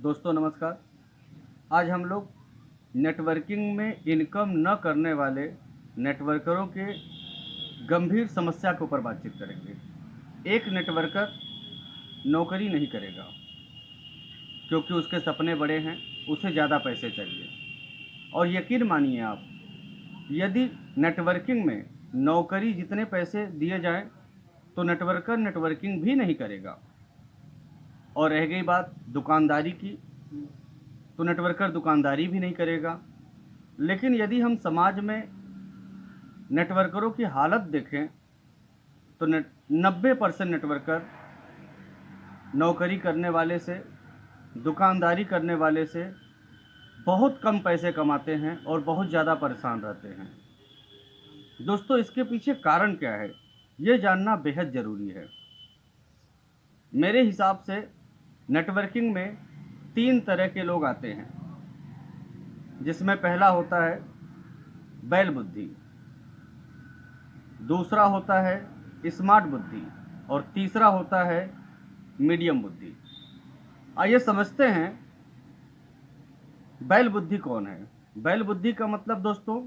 दोस्तों नमस्कार। आज हम लोग नेटवर्किंग में इनकम न करने वाले नेटवर्करों के गंभीर समस्या के ऊपर बातचीत करेंगे। एक नेटवर्कर नौकरी नहीं करेगा क्योंकि उसके सपने बड़े हैं, उसे ज़्यादा पैसे चाहिए। और यकीन मानिए आप, यदि नेटवर्किंग में नौकरी जितने पैसे दिए जाएं तो नेटवर्कर नेटवर्किंग भी नहीं करेगा। और रह गई बात दुकानदारी की, तो नेटवर्कर दुकानदारी भी नहीं करेगा। लेकिन यदि हम समाज में नेटवर्करों की हालत देखें तो 90% नेटवर्कर नौकरी करने वाले से, दुकानदारी करने वाले से बहुत कम पैसे कमाते हैं और बहुत ज़्यादा परेशान रहते हैं। दोस्तों, इसके पीछे कारण क्या है, ये जानना बेहद ज़रूरी है। मेरे हिसाब से नेटवर्किंग में 3 तरह के लोग आते हैं, जिसमें पहला होता है बैल बुद्धि, दूसरा होता है स्मार्ट बुद्धि और तीसरा होता है मीडियम बुद्धि। आइए समझते हैं बैल बुद्धि कौन है। बैल बुद्धि का मतलब दोस्तों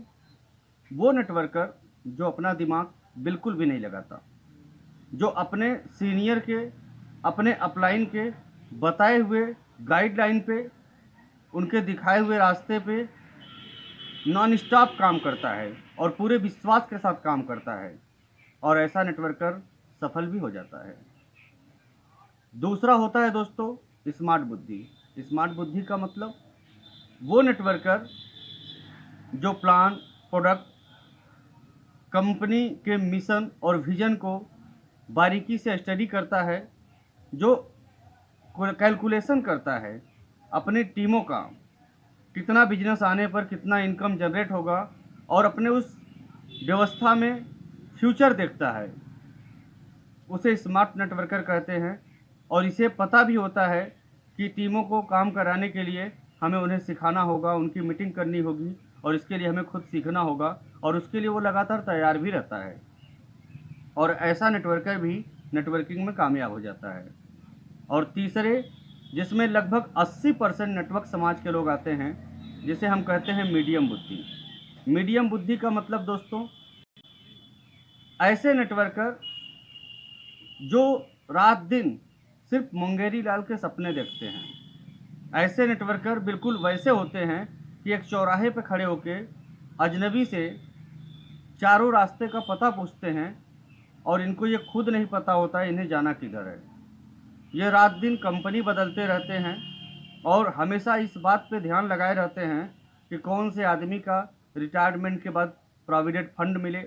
वो नेटवर्कर जो अपना दिमाग बिल्कुल भी नहीं लगाता, जो अपने सीनियर के, अपने अपलाइन के बताए हुए गाइडलाइन पे, उनके दिखाए हुए रास्ते पे नॉन स्टॉप काम करता है और पूरे विश्वास के साथ काम करता है, और ऐसा नेटवर्कर सफल भी हो जाता है। दूसरा होता है दोस्तों स्मार्ट बुद्धि। स्मार्ट बुद्धि का मतलब वो नेटवर्कर जो प्लान, प्रोडक्ट, कंपनी के मिशन और विजन को बारीकी से स्टडी करता है, जो कैलकुलेशन करता है अपनी टीमों का, कितना बिजनेस आने पर कितना इनकम जनरेट होगा, और अपने उस व्यवस्था में फ्यूचर देखता है, उसे स्मार्ट नेटवर्कर कहते हैं। और इसे पता भी होता है कि टीमों को काम कराने के लिए हमें उन्हें सिखाना होगा, उनकी मीटिंग करनी होगी, और इसके लिए हमें खुद सीखना होगा, और उसके लिए वो लगातार तैयार भी रहता है। और ऐसा नेटवर्कर भी नेटवर्किंग में कामयाब हो जाता है। और तीसरे, जिसमें लगभग 80% नेटवर्क समाज के लोग आते हैं, जिसे हम कहते हैं मीडियम बुद्धि। मीडियम बुद्धि का मतलब दोस्तों ऐसे नेटवर्कर जो रात दिन सिर्फ मुंगेरी लाल के सपने देखते हैं। ऐसे नेटवर्कर बिल्कुल वैसे होते हैं कि एक चौराहे पर खड़े होकर अजनबी से चारों रास्ते का पता पूछते हैं, और इनको ये खुद नहीं पता होता है इन्हें जाना किधर है। ये रात दिन कंपनी बदलते रहते हैं और हमेशा इस बात पे ध्यान लगाए रहते हैं कि कौन से आदमी का रिटायरमेंट के बाद प्रोविडेंट फंड मिले,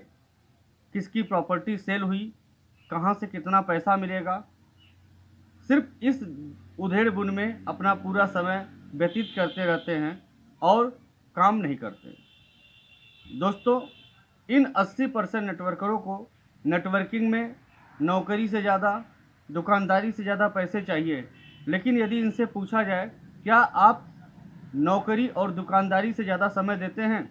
किसकी प्रॉपर्टी सेल हुई, कहाँ से कितना पैसा मिलेगा। सिर्फ इस उधेड़-बुन में अपना पूरा समय व्यतीत करते रहते हैं और काम नहीं करते। दोस्तों, इन 80% नेटवर्करों को नेटवर्किंग में नौकरी से ज़्यादा, दुकानदारी से ज़्यादा पैसे चाहिए। लेकिन यदि इनसे पूछा जाए क्या आप नौकरी और दुकानदारी से ज़्यादा समय देते हैं?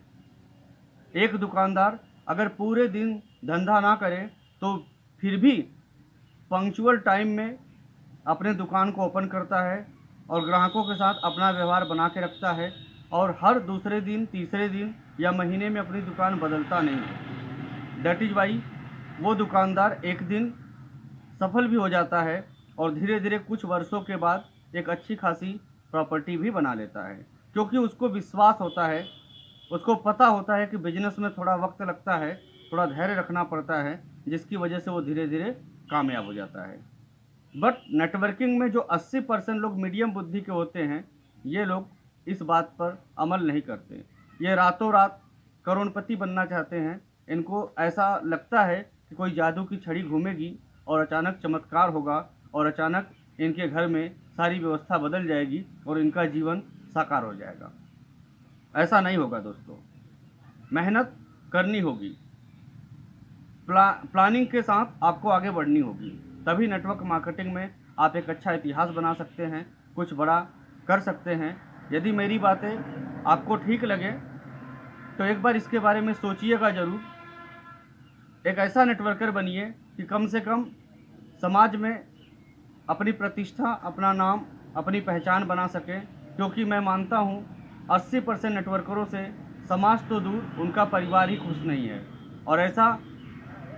एक दुकानदार अगर पूरे दिन धंधा ना करे तो फिर भी पंक्चुअल टाइम में अपने दुकान को ओपन करता है और ग्राहकों के साथ अपना व्यवहार बना के रखता है, और हर दूसरे दिन, तीसरे दिन या महीने में अपनी दुकान बदलता नहीं है। दैट इज़ वाई वो दुकानदार एक दिन सफल भी हो जाता है और धीरे धीरे कुछ वर्षों के बाद एक अच्छी खासी प्रॉपर्टी भी बना लेता है, क्योंकि उसको विश्वास होता है, उसको पता होता है कि बिजनेस में थोड़ा वक्त लगता है, थोड़ा धैर्य रखना पड़ता है, जिसकी वजह से वो धीरे धीरे कामयाब हो जाता है। बट नेटवर्किंग में जो 80% लोग मीडियम बुद्धि के होते हैं, ये लोग इस बात पर अमल नहीं करते। ये रातों रात करोड़पति बनना चाहते हैं। इनको ऐसा लगता है कि कोई जादू की छड़ी घूमेगी और अचानक चमत्कार होगा, और अचानक इनके घर में सारी व्यवस्था बदल जाएगी और इनका जीवन साकार हो जाएगा। ऐसा नहीं होगा दोस्तों। मेहनत करनी होगी, प्लानिंग के साथ आपको आगे बढ़नी होगी, तभी नेटवर्क मार्केटिंग में आप एक अच्छा इतिहास बना सकते हैं, कुछ बड़ा कर सकते हैं। यदि मेरी बातें आपको ठीक लगे तो एक बार इसके बारे में सोचिएगा ज़रूर। एक ऐसा नेटवर्कर बनिए कि कम से कम समाज में अपनी प्रतिष्ठा, अपना नाम अपनी पहचान बना सकें, क्योंकि मैं मानता हूँ 80% नेटवर्करों से समाज तो दूर, उनका परिवार ही खुश नहीं है। और ऐसा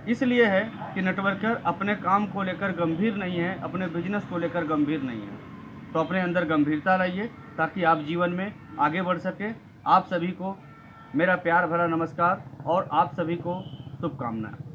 इसलिए है कि नेटवर्कर अपने काम को लेकर गंभीर नहीं है, अपने बिजनेस को लेकर गंभीर नहीं है। तो अपने अंदर गंभीरता लाइए ताकि आप जीवन में आगे बढ़ सकें। आप सभी को मेरा प्यार भरा नमस्कार और आप सभी को शुभकामनाएं।